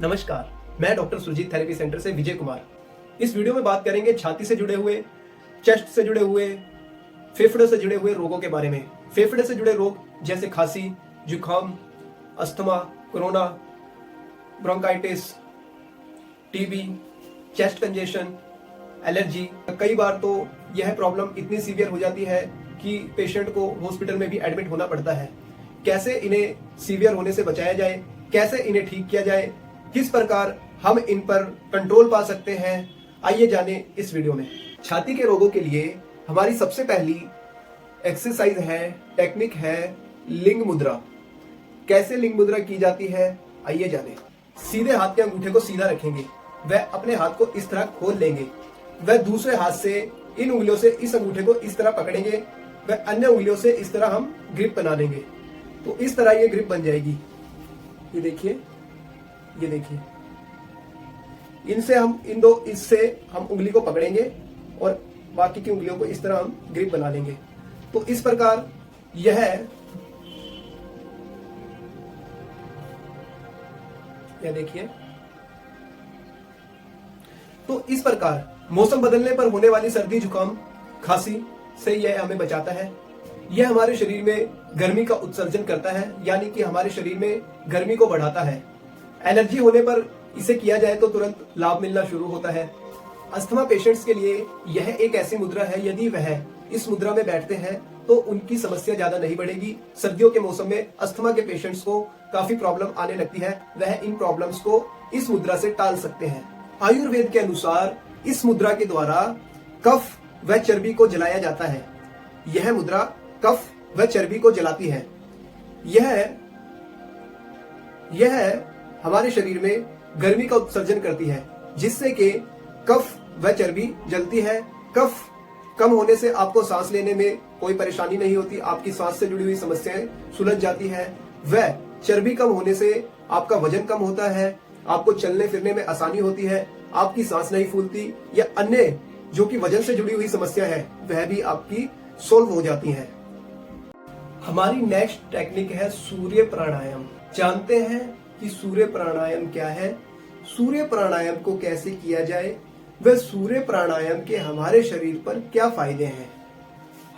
नमस्कार, मैं doctor Surjit therapy centre से विजय कुमार। इस वीडियो में बात करेंगे छाती से जुड़े हुए, चेस्ट से जुड़े हुए, फेफड़े से जुड़े हुए रोगों के बारे में। फेफड़े से जुड़े रोग जैसे खांसी, जुकाम, asthma, corona, bronchitis, TB, chest congestion, allergy. कई बार तो यह प्रॉब्लम इतनी सीवियर हो जाती है कि पेशेंट को हॉस्पिटल में भी एडमिट होना पड़ता है। कैसे इन्हें सीवियर होने से बचाया जाए, कैसे इन्हें ठीक किया जाए, किस प्रकार हम इन पर कंट्रोल पा सकते हैं, आइए जाने इस वीडियो में। छाती के रोगों के लिए हमारी सबसे पहली एक्सरसाइज है, टेक्निक है लिंग मुद्रा। कैसे लिंग मुद्रा की जाती है, आइए जाने। सीधे हाथ के अंगूठे को सीधा रखेंगे, वह अपने हाथ को इस तरह खोल लेंगे, वह दूसरे हाथ से इन उंगलियों से इस अंगूठे को इस तरह पकड़ेंगे, वह अन्य उंगलियों से इस तरह हम ग्रिप बना लेंगे। तो इस तरह ये ग्रिप बन जाएगी। ये देखिए, ये देखिए, इससे हम उंगली को पकड़ेंगे और बाकी की उंगलियों को इस तरह हम ग्रिप बना लेंगे। तो इस प्रकार यह देखिए, तो इस प्रकार मौसम बदलने पर होने वाली सर्दी, जुकाम, खांसी से यह हमें बचाता है। यह हमारे शरीर में गर्मी का उत्सर्जन करता है, यानी कि हमारे शरीर में गर्मी को बढ़ाता है। एलर्जी होने पर इसे किया जाए तो तुरंत लाभ मिलना शुरू होता है। अस्थमा पेशेंट्स के लिए यह एक ऐसी मुद्रा है, यदि वह इस मुद्रा में बैठते हैं तो उनकी समस्या ज्यादा नहीं बढ़ेगी। सर्दियों के मौसम में अस्थमा के पेशेंट्स को काफी प्रॉब्लम आने लगती है, वह इन प्रॉब्लम्स को इस मुद्रा से टाल सकते हैं। आयुर्वेद के अनुसार इस मुद्रा के द्वारा कफ व चर्बी को जलाया जाता है। यह मुद्रा कफ व चर्बी को जलाती है। यह हमारे शरीर में गर्मी का उत्सर्जन करती है, जिससे कि कफ व चर्बी जलती है। कफ कम होने से आपको सांस लेने में कोई परेशानी नहीं होती, आपकी सांस से जुड़ी हुई समस्याएं सुलझ जाती है। व चर्बी कम होने से आपका वजन कम होता है, आपको चलने फिरने में आसानी होती है, आपकी सांस नहीं फूलती, या अन्य जो कि वजन से जुड़ी हुई समस्या है वह भी आपकी सोल्व हो जाती है। हमारी नेक्स्ट टेक्निक है सूर्य प्राणायाम। जानते हैं कि सूर्य प्राणायाम क्या है, सूर्य प्राणायाम को कैसे किया जाए, वह सूर्य प्राणायाम के हमारे शरीर पर क्या फायदे हैं।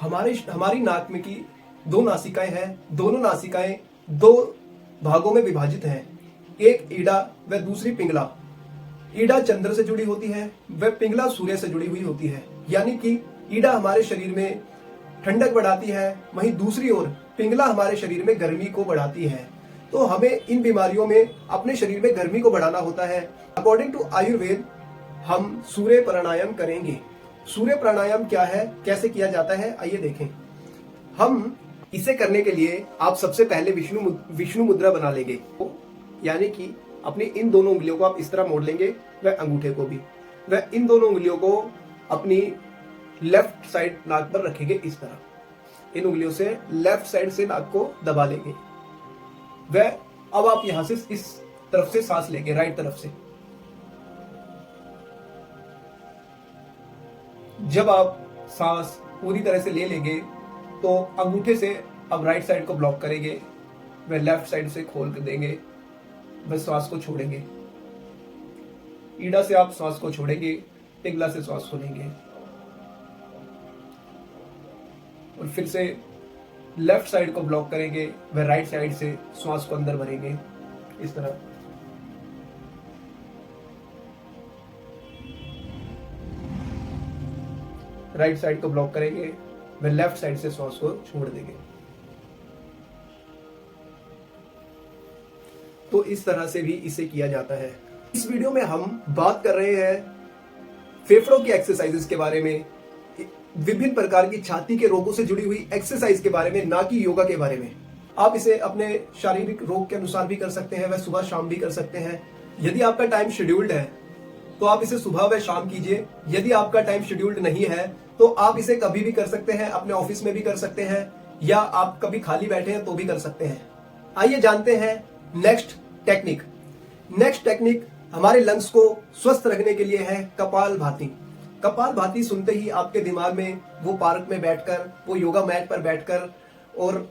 हमारी नाक में की दो नासिकाएं हैं, दोनों नासिकाएं दो भागों में विभाजित हैं, एक ईड़ा व दूसरी पिंगला। ईड़ा चंद्र से जुड़ी होती है, वह पिंगला सूर्य से जुड़ी हुई होती है। यानी कि ईड़ा हमारे शरीर में ठंडक बढ़ाती है, वहीं दूसरी ओर पिंगला हमारे शरीर में गर्मी को बढ़ाती है। तो हमें इन बीमारियों में अपने शरीर में गर्मी को बढ़ाना होता है। अकॉर्डिंग टू आयुर्वेद हम सूर्य प्राणायाम करेंगे। सूर्य प्राणायाम क्या है, कैसे किया जाता है, आइए देखें। हम इसे करने के लिए आप सबसे पहले विष्णु मुद्रा बना लेंगे, यानी कि अपनी इन दोनों उंगलियों को आप इस तरह मोड़ लेंगे, वह अंगूठे को भी, वह इन दोनों उंगलियों को अपनी लेफ्ट साइड नाक पर रखेंगे इस तरह। इन उंगलियों से लेफ्ट साइड से नाक को दबा लेंगे। वह अब आप यहां से इस तरफ से सांस लेंगे, राइट तरफ से। जब आप सांस पूरी तरह से ले लेंगे तो अंगूठे से अब राइट साइड को ब्लॉक करेंगे, वह लेफ्ट साइड से खोल कर देंगे, वह सांस को छोड़ेंगे। ईड़ा से आप सांस को छोड़ेंगे, पिंगला से सांस को लेंगे और फिर से लेफ्ट साइड को ब्लॉक करेंगे, वह राइट साइड से श्वास को अंदर भरेंगे इस तरह। राइट साइड को ब्लॉक करेंगे, वह लेफ्ट साइड से श्वास को छोड़ देंगे। तो इस तरह से भी इसे किया जाता है। इस वीडियो में हम बात कर रहे हैं फेफड़ों की एक्सरसाइजेस के बारे में, विभिन्न प्रकार की छाती के रोगों से जुड़ी हुई एक्सरसाइज के बारे में, ना कि योगा के बारे में। आप इसे अपने शारीरिक रोग के अनुसार भी कर सकते हैं, वह सुबह शाम भी कर सकते हैं। यदि आपका टाइम शेड्यूल्ड है तो आप इसे सुबह व शाम कीजिए। यदि आपका टाइम शेड्यूल्ड नहीं है तो आप इसे कभी भी कर सकते हैं, अपने ऑफिस में भी कर सकते हैं, या आप कभी खाली बैठे हैं तो भी कर सकते हैं। आइए जानते हैं नेक्स्ट टेक्निक। नेक्स्ट टेक्निक हमारे लंग्स को स्वस्थ रखने के लिए है कपालभाति। कपालभाति सुनते ही आपके दिमाग में वो पार्क में बैठकर, वो योगा मैट पर बैठकर और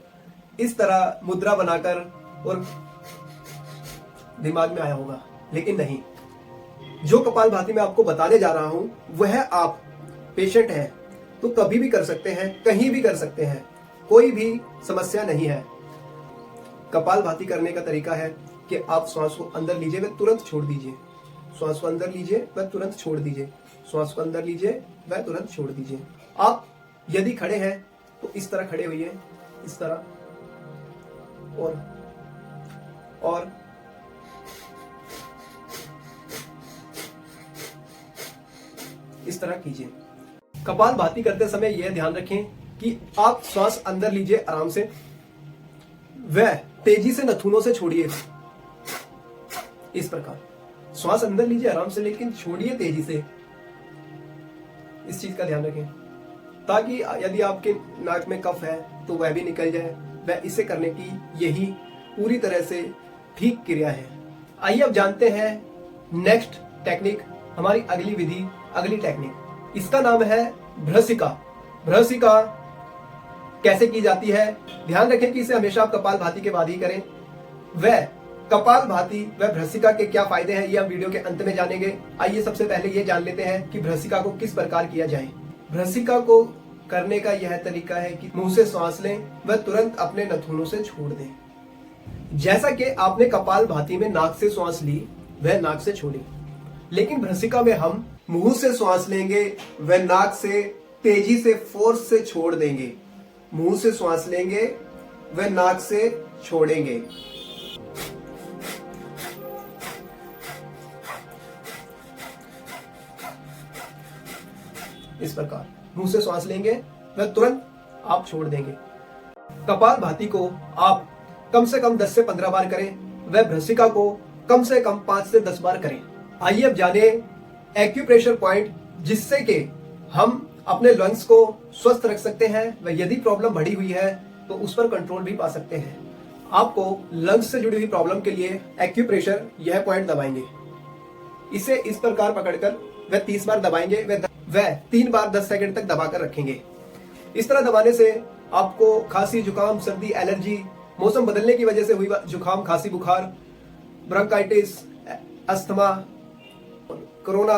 इस तरह मुद्रा बनाकर और दिमाग में आया होगा। लेकिन नहीं, जो कपालभाति मैं आपको बताने जा रहा हूं वह आप पेशेंट हैं तो कभी भी कर सकते हैं, कहीं भी कर सकते हैं, कोई भी समस्या नहीं है। कपालभाति करने का तरीका है कि आप श्वास को अंदर लीजिए व तुरंत छोड़ दीजिए, श्वास को अंदर लीजिए व तुरंत छोड़ दीजिए, श्वास को अंदर लीजिए व तुरंत छोड़ दीजिए। आप यदि खड़े हैं तो इस तरह खड़े होइए, इस तरह, और इस तरह कीजिए। कपालभाति करते समय यह ध्यान रखें कि आप श्वास अंदर लीजिए आराम से, वह तेजी से नथुनों से छोड़िए। इस प्रकार श्वास अंदर लीजिए आराम से, लेकिन छोड़िए तेजी से। इस चीज का ध्यान रखें ताकि यदि आपके नाक में कफ है तो वह भी निकल जाए। वह इसे करने की यही पूरी तरह से ठीक क्रिया है। आइए अब जानते हैं नेक्स्ट टेक्निक, हमारी अगली विधि, अगली टेक्निक। इसका नाम है भ्रसिका। भ्रसिका कैसे की जाती है? ध्यान रखें कि इसे हमेशा आप कपालभाति के बाद ही करें। वह कपालभाति व भ्रसिका के क्या फायदे हैं ये हम वीडियो के अंत में जानेंगे। आइए सबसे पहले ये जान लेते हैं कि भ्रसिका को किस प्रकार किया जाए। भ्रसिका को करने का यह तरीका है कि मुंह से सांस लें व तुरंत अपने नथुनों से छोड़ दें। जैसा कि आपने कपालभाति में नाक से सांस ली वह नाक से छोड़ी, लेकिन भ्रसिका में हम मुंह से सांस लेंगे व नाक से तेजी से फोर्स से छोड़ देंगे। मुंह से सांस लेंगे व नाक से छोड़ेंगे। इस प्रकार मुंह से सांस लेंगे व तुरंत आप छोड़ देंगे। कपालभाति को आप कम से कम 10 से 15 बार करें व भ्रसिका को कम से कम 5 से 10 बार करें। आइए अब जाने एक्यूप्रेशर पॉइंट जिससे कि हम अपने लंग्स को स्वस्थ रख सकते हैं व यदि प्रॉब्लम बढ़ी हुई है तो उस पर कंट्रोल भी पा सकते हैं। आपको लंग्स से जुड़ी हुई प्रॉब्लम के लिए एक्यूप्रेशर यह पॉइंट दबाएंगे। इसे इस प्रकार पकड़कर वह 30 बार दबाएंगे, वह 3 बार 10 सेकंड तक दबाकर रखेंगे। इस तरह दबाने से आपको खांसी, जुकाम, सर्दी, एलर्जी, मौसम बदलने की वजह से हुई जुकाम, खांसी, बुखार, ब्रोंकाइटिस, अस्थमा, कोरोना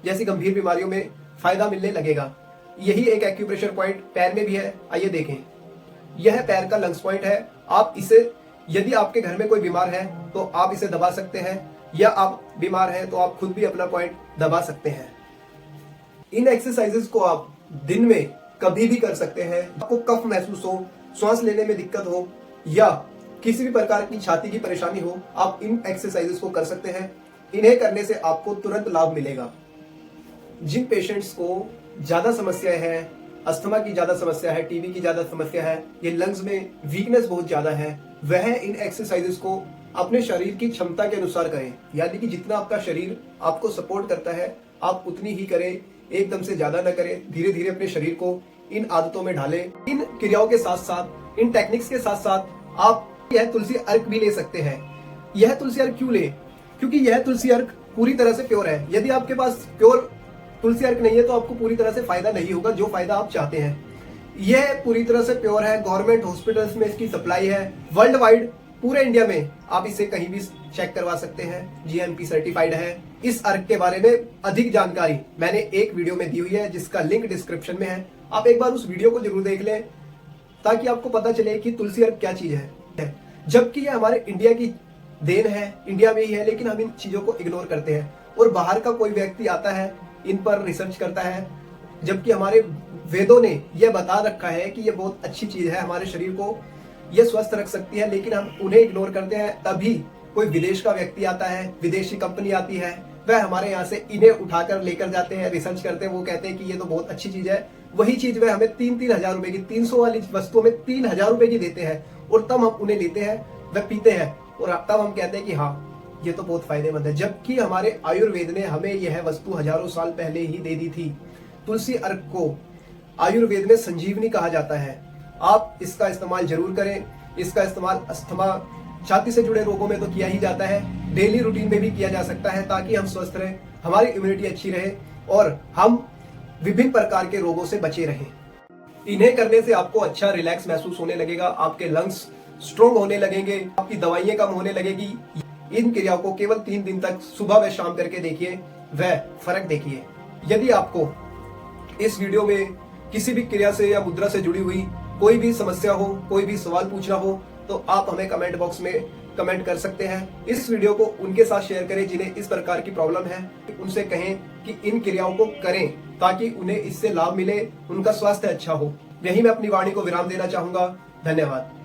जैसी गंभीर बीमारियों में फायदा मिलने लगेगा। यही एक एक्यूप्रेशर पॉइंट पैर में भी है। आइए देखें, यह पैर का लंग्स पॉइंट है। आप इसे, यदि आपके घर में कोई बीमार है तो आप इसे दबा सकते हैं, या आप बीमार हैं तो आप खुद भी अपना पॉइंट दबा सकते हैं। इन एक्सरसाइजेस को आप दिन में कभी भी कर सकते हैं। आपको कफ महसूस हो, सांस लेने में दिक्कत हो या किसी भी प्रकार की छाती की परेशानी हो, आप इन एक्सरसाइजेस को कर सकते हैं। इन्हें करने से आपको तुरंत लाभ मिलेगा। जिन पेशेंट्स को ज्यादा समस्या है, अस्थमा की ज्यादा समस्या है, टीबी की ज्यादा समस्या है, ये लंग्स में वीकनेस बहुत ज्यादा है, वह इन एक्सरसाइजेस को अपने शरीर की क्षमता के अनुसार करें। यानी कि जितना आपका शरीर आपको सपोर्ट करता है आप उतनी ही करें, एकदम से ज्यादा न करें। धीरे धीरे अपने शरीर को इन आदतों में ढालें। इन क्रियाओं के साथ साथ, इन टेक्निक्स के साथ साथ आप यह तुलसी अर्क भी ले सकते हैं। यह तुलसी अर्क क्यों ले? क्योंकि यह तुलसी अर्क पूरी तरह से प्योर है। यदि आपके पास प्योर तुलसी अर्क नहीं है तो आपको पूरी तरह से फायदा नहीं होगा जो फायदा आप चाहते हैं। यह पूरी तरह से प्योर है। गवर्नमेंट हॉस्पिटल्स में इसकी सप्लाई है। वर्ल्ड वाइड, पूरे इंडिया में आप इसे कहीं भी चेक करवा सकते हैं। जीएमपी सर्टिफाइड है। इस अर्क के बारे में अधिक जानकारी मैंने एक वीडियो में दी हुई है जिसका लिंक डिस्क्रिप्शन में है। आप एक बार उस वीडियो को जरूर देख लें ताकि आपको पता चले कि तुलसी अर्क क्या चीज है। जबकि यह हमारे इंडिया की देन है, इंडिया में ही है, लेकिन हम इन चीजों को इग्नोर करते हैं और बाहर का कोई व्यक्ति आता है, इन पर रिसर्च करता है, जबकि हमारे वेदों ने यह बता रखा है कि यह बहुत अच्छी चीज है, हमारे शरीर को यह स्वस्थ रख सकती है, लेकिन हम उन्हें इग्नोर करते हैं। तभी कोई विदेश का व्यक्ति आता है, विदेशी कंपनी आती है, वह हमारे यहाँ से इन्हें उठाकर लेकर जाते हैं, रिसर्च करते हैं, वो कहते हैं कि ये तो बहुत अच्छी चीज है। वही चीज वह हमें 3-3 हजार रुपए की, 300 वाली वस्तुओं में 3,000 रुपए की देते हैं और तब हम उन्हें लेते हैं, वह पीते हैं और तब हम कहते हैं कि हाँ ये तो बहुत फायदेमंद है। जबकि हमारे आयुर्वेद ने हमें यह वस्तु हजारों साल पहले ही दे दी थी। तुलसी अर्क को आयुर्वेद में संजीवनी कहा जाता है। आप इसका इस्तेमाल जरूर करें। इसका इस्तेमाल अस्थमा, छाती से जुड़े रोगों में तो किया ही जाता है, डेली रूटीन में भी किया जा सकता है ताकि हम स्वस्थ रहें, हमारी इम्यूनिटी अच्छी रहे और हम विभिन्न प्रकार के रोगों से बचे रहें। इन्हें करने से आपको अच्छा रिलैक्स महसूस होने लगेगा, आपके लंग्स स्ट्रोंग होने लगेंगे, आपकी दवाइयां कम होने लगेगी। इन क्रियाओं को केवल 3 दिन तक सुबह व शाम करके देखिए, वह फर्क देखिए। यदि आपको इस वीडियो में किसी भी क्रिया से या मुद्रा से जुड़ी हुई कोई भी समस्या हो, कोई भी सवाल पूछना हो, तो आप हमें कमेंट बॉक्स में कमेंट कर सकते हैं। इस वीडियो को उनके साथ शेयर करें जिन्हें इस प्रकार की प्रॉब्लम है। उनसे कहें कि इन क्रियाओं को करें ताकि उन्हें इससे लाभ मिले, उनका स्वास्थ्य अच्छा हो। यही मैं अपनी वाणी को विराम देना चाहूंगा। धन्यवाद।